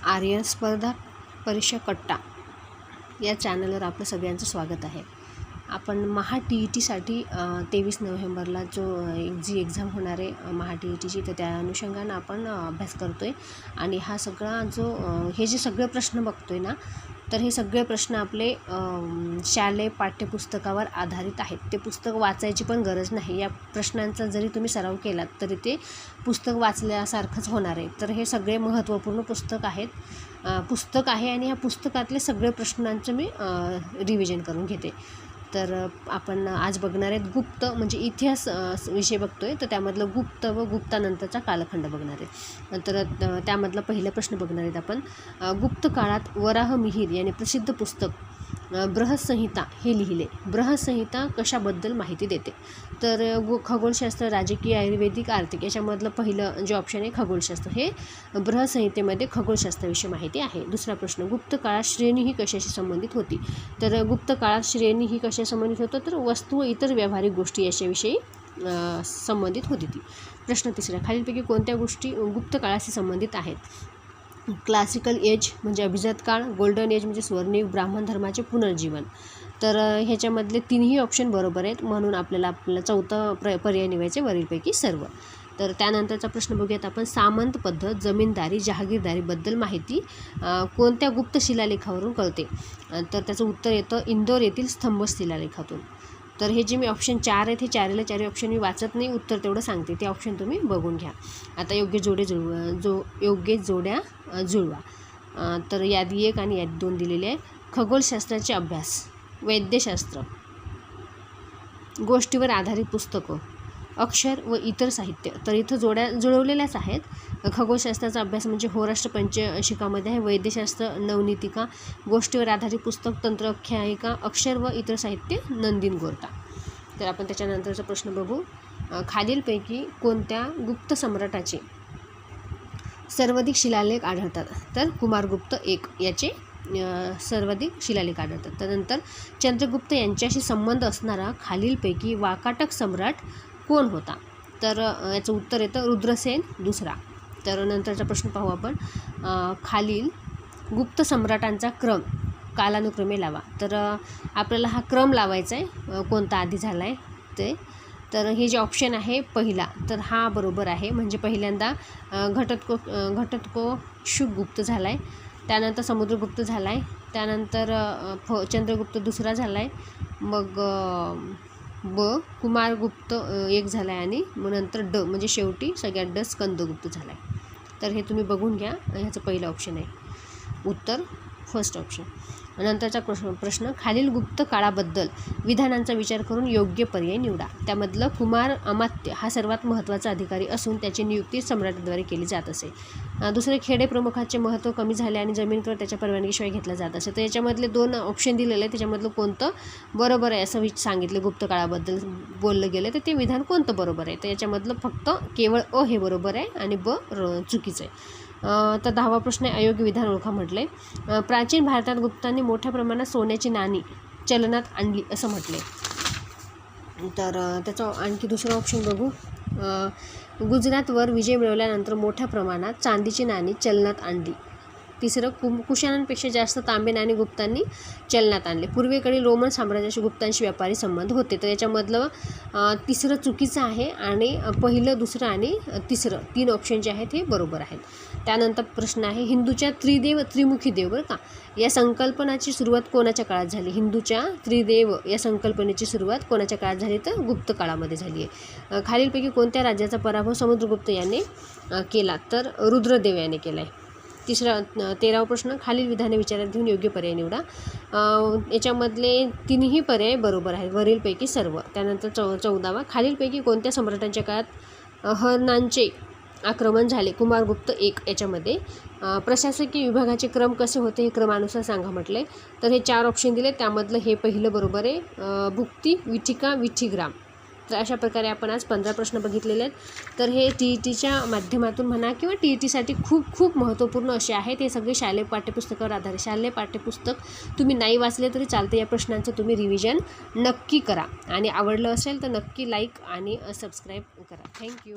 आर्यन स्पर्धा परीक्षा कट्टा या चॅनलवर आपलं सगळ्यांचं स्वागत आहे. आपण महा TETसाठी 23 नोव्हेंबरला जी एक्झाम होणार आहे महा TETची, तर त्या अनुषंगानं आपण अभ्यास करतो आहे. आणि हा सगळा हे जे सगळे प्रश्न बघतो आहे ना, तर हे सगळे प्रश्न आपले शालेय पाठ्यपुस्तकावर आधारित आहेत. ते पुस्तक वाचायची पण गरज नाही. या प्रश्नांचा जरी तुम्ही सराव केलात तरी ते पुस्तक वाचल्यासारखंच होणार आहे. तर हे सगळे महत्त्वपूर्ण पुस्तक आहे आणि ह्या पुस्तकातले सगळे प्रश्नांचं मी रिव्हिजन करून घेते. तर आपण आज बघणार आहेत गुप्त म्हणजे इतिहास विषय बघतो आहे. तर त्यामधलं गुप्त व गुप्तानंतरचा कालखंड बघणार आहे. तर त्यामधला पहिला प्रश्न बघणार आहेत आपण. गुप्त काळात वराह मिहिर यांनी प्रसिद्ध पुस्तक बृहत्संहिता हे लिहिले. बृहत्संहिता कशाबद्दल माहिती देते? तर खगोलशास्त्र, राजकीय, आयुर्वेदिक, आर्थिक याच्यामधलं पहिलं जे ऑप्शन आहे खगोलशास्त्र, हे बृहत्संहितेमध्ये खगोलशास्त्राविषयी माहिती आहे. दुसरा प्रश्न, गुप्त काळात श्रेणी ही कशाशी संबंधित होती? तर गुप्त काळात श्रेणी ही कशा संबंधित होतं? तर वस्तू व इतर व्यावहारिक गोष्टी याच्याविषयी संबंधित होती ती. प्रश्न तिसरा, खालीलपैकी कोणत्या गोष्टी गुप्त काळाशी संबंधित आहेत? क्लासिकल एज म्हणजे अभिजात काळ, गोल्डन एज म्हणजे स्वर्णयुग, ब्राह्मण धर्माचे पुनर्जीवन. तर ह्याच्यामधले तिन्ही ऑप्शन बरोबर आहेत, म्हणून आपल्याला चौथा पर्याय निवडायचे वरीलपैकी सर्व. तर त्यानंतरचा प्रश्न बघूयात आपण. सामंत पद्धत, जमीनदारी, जहागीरदारीबद्दल माहिती कोणत्या गुप्त शिलालेखावरून कळते? तर त्याचं उत्तर येतं इंदोर येथील स्तंभ शिलालेखातून. तर हे जे मी ऑप्शन 4 आहेत, हे चारही ऑप्शन मी वाचत नाही, उत्तर तेवढं सांगते. ते ऑप्शन तुम्ही बघून घ्या. आता योग्य जोड्या जुळवा. तर यादी 1 आणि यादी 2 दिलेले आहे. खगोलशास्त्राचे अभ्यास, वैद्यशास्त्र, गोष्टीवर आधारित पुस्तकं, अक्षर व इतर साहित्य. तर इथं जोड्या जुळवलेल्याच आहेत. खगोलशास्त्राचा अभ्यास म्हणजे होराष्ट्र पंचशिकामध्ये आहे. वैद्यशास्त्र नवनीतिका, गोष्टीवर आधारित पुस्तक तंत्रख्यायिका, अक्षर व इतर साहित्य नंदीन गोरटा. तर आपण त्याच्यानंतरचा प्रश्न बघू. खालीलपैकी कोणत्या गुप्त सम्राटाचे सर्वाधिक शिलालेख आढळतात? तर कुमारगुप्त 1 याचे सर्वाधिक शिलालेख आढळतात. त्यानंतर चंद्रगुप्त यांच्याशी संबंध असणारा खालीलपैकी वाकाटक सम्राट कोण होता? तर याचं उत्तर येतं रुद्रसेन दुसरा. तर नंतरचा प्रश्न पाहू आपण. खालील गुप्त सम्राटांचा क्रम कालानुक्रमे लावा. तर आपल्याला हा क्रम लावायचा आहे, कोणता आधी झाला आहे ते. तर हे जे ऑप्शन आहे पहिला, तर हा बरोबर आहे. म्हणजे पहिल्यांदा घटोत्कच गुप्त झाला आहे, त्यानंतर समुद्रगुप्त झाला आहे, त्यानंतर चंद्रगुप्त दुसरा झाला आहे, मग कुमारगुप्त 1 झाला आहे, आणि मग नंतर म्हणजे शेवटी सगळ्यात स्कंदगुप्त झाला आहे. तर हे तुम्ही बघून घ्या. ह्याचं पहिलं ऑप्शन आहे उत्तर, फर्स्ट ऑप्शन. नंतरचा प्रश्न, खालील गुप्त काळाबद्दल विधानांचा विचार करून योग्य पर्याय निवडा. त्यामधलं कुमार अमात्य हा सर्वात महत्त्वाचा अधिकारी असून त्याची नियुक्ती सम्राटाद्वारे केली जात असे. दुसरे, खेडे प्रमुखाचे महत्त्व कमी झाले आणि जमीन कर त्याच्या परवानगीशिवाय घेतला जात असे. तर याच्यामधले 2 ऑप्शन दिलेले आहे, त्याच्यामधलं कोणतं बरोबर आहे असं सांगितलं. गुप्त काळाबद्दल बोललं गेलं तर ते विधान कोणतं बरोबर आहे? तर याच्यामधलं फक्त केवळ अ हे बरोबर आहे आणि ब चुकीचं आहे. तर 10वा प्रश्न आहे, अयोग्य विधान ओळखा म्हटलं आहे. प्राचीन भारतात गुप्तांनी मोठ्या प्रमाणात सोन्याची नाणी चलनात आणली असं म्हटले. तर त्याचं आणखी दुसरं ऑप्शन बघू. गुजरातवर विजय मिळवल्यानंतर मोठ्या प्रमाणात चांदीची नाणी चलनात आणली. तिसरं, कुशाणांपेक्षा जास्त तांबे नाणी गुप्तांनी चलनात आणले. पूर्वेकडील रोमन साम्राज्याशी गुप्तांशी व्यापारी संबंध होते. तर याच्यामधलं तिसरं चुकीचं आहे आणि पहिलं, दुसरं आणि तिसरं 3 ऑप्शन जे आहेत हे बरोबर आहेत. त्यानंतर प्रश्न आहे, हिंदूच्या त्रिमुखी देव बरं का, या संकल्पनाची सुरुवात कोणाच्या काळात झाली? हिंदूच्या त्रिदेव या संकल्पनेची सुरुवात कोणाच्या काळात झाली? तर गुप्त काळामध्ये झाली आहे. खालीलपैकी कोणत्या राज्याचा पराभव समुद्रगुप्त याने केला? तर रुद्रदेव याने केला आहे. 13वा प्रश्न, खालील विधाने विचारात घेऊन योग्य पर्याय निवडा. याच्यामधले 3ही पर्याय बरोबर आहेत, वरीलपैकी सर्व. त्यानंतर 14वा, खालीलपैकी कोणत्या सम्राटांच्या काळात हरणांचे आक्रमण झाले? कुमारगुप्त 1 याच्यामध्ये. प्रशासकीय विभागाचे क्रम कसे होते हे क्रमानुसार सांगा म्हटले. तर हे 4 ऑप्शन दिले, त्यामधलं हे पहिलं बरोबर आहे, भुक्ती, विठिका, विठीग्राम. तर अशा प्रकारे आपण आज 15 प्रश्न बघितलेले आहेत. तर हे TETच्या माध्यमातून म्हणा किंवा TETसाठी खूप महत्त्वपूर्ण असे आहेत. हे सगळे शालेय पाठ्यपुस्तकावर आधारित. शालेय पाठ्यपुस्तक तुम्ही नाही वाचले तरी चालते. या प्रश्नांचं तुम्ही रिव्हिजन नक्की करा आणि आवडलं असेल तर नक्की लाईक आणि सबस्क्राईब करा. थँक्यू.